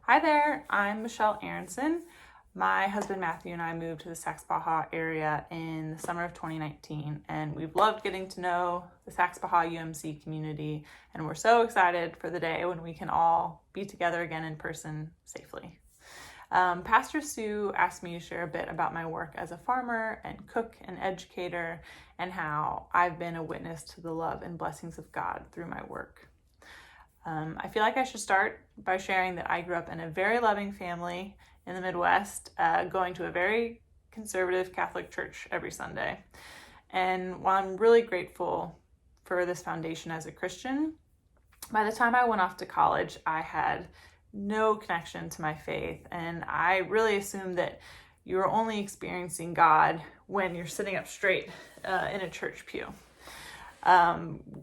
Hi there, I'm Michelle Aronson. My husband Matthew and I moved to the Saxe-Baja area in the summer of 2019, and we've loved getting to know the Saxe-Baja UMC community, and we're so excited for the day when we can all be together again in person safely. Pastor Sue asked me to share a bit about my work as a farmer and cook and educator, and how I've been a witness to the love and blessings of God through my work. I feel like I should start by sharing that I grew up in a very loving family in the Midwest, going to a very conservative Catholic church every Sunday. And while I'm really grateful for this foundation as a Christian, by the time I went off to college, I had no connection to my faith. And I really assumed that you're only experiencing God when you're sitting up straight in a church pew.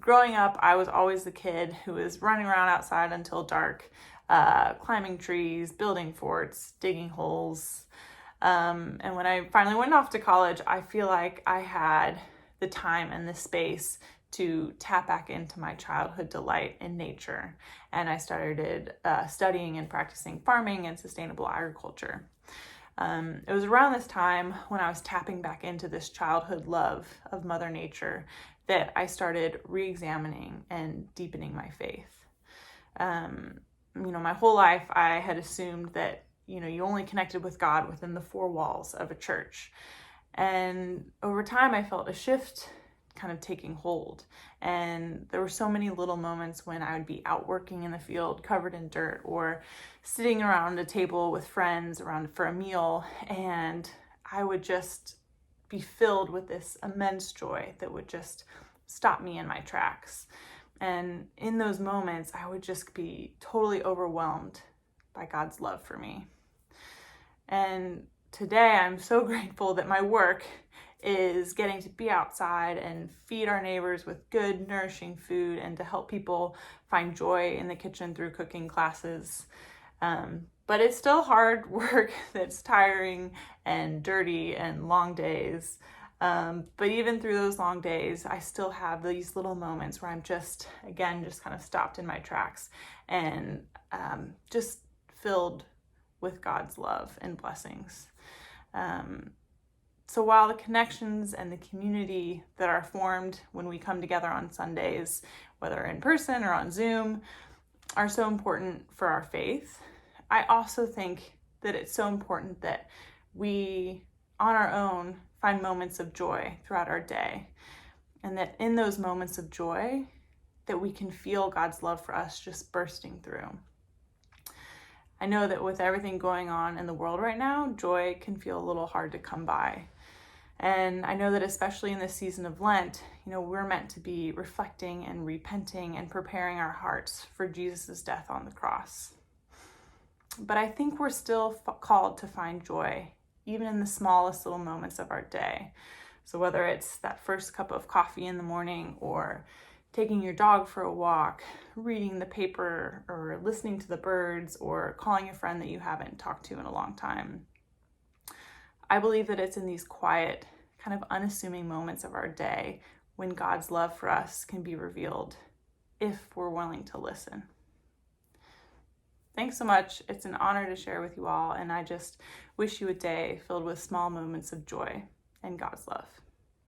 Growing up, I was always the kid who was running around outside until dark, climbing trees, building forts, digging holes. And when I finally went off to college, I feel like I had the time and the space to tap back into my childhood delight in nature. And I started studying and practicing farming and sustainable agriculture. It was around this time when I was tapping back into this childhood love of Mother Nature that I started re-examining and deepening my faith. My whole life I had assumed that, you only connected with God within the four walls of a church. And over time I felt a shift kind of taking hold. And there were so many little moments when I would be out working in the field covered in dirt, or sitting around a table with friends around for a meal, and I would just be filled with this immense joy that would just stop me in my tracks. And in those moments, I would just be totally overwhelmed by God's love for me. And today, I'm so grateful that my work is getting to be outside and feed our neighbors with good, nourishing food, and to help people find joy in the kitchen through cooking classes. But it's still hard work that's tiring and dirty and long days. But even through those long days, I still have these little moments where I'm just kind of stopped in my tracks and just filled with God's love and blessings. So while the connections and the community that are formed when we come together on Sundays, whether in person or on Zoom, are so important for our faith, I also think that it's so important that we, on our own, find moments of joy throughout our day. And that in those moments of joy, that we can feel God's love for us just bursting through. I know that with everything going on in the world right now, joy can feel a little hard to come by. And I know that especially in this season of Lent, we're meant to be reflecting and repenting and preparing our hearts for Jesus' death on the cross. But I think we're still called to find joy, even in the smallest little moments of our day. So whether it's that first cup of coffee in the morning, or taking your dog for a walk, reading the paper, or listening to the birds, or calling a friend that you haven't talked to in a long time. I believe that it's in these quiet, kind of unassuming moments of our day when God's love for us can be revealed, if we're willing to listen. Thanks so much. It's an honor to share with you all, and I just wish you a day filled with small moments of joy and God's love.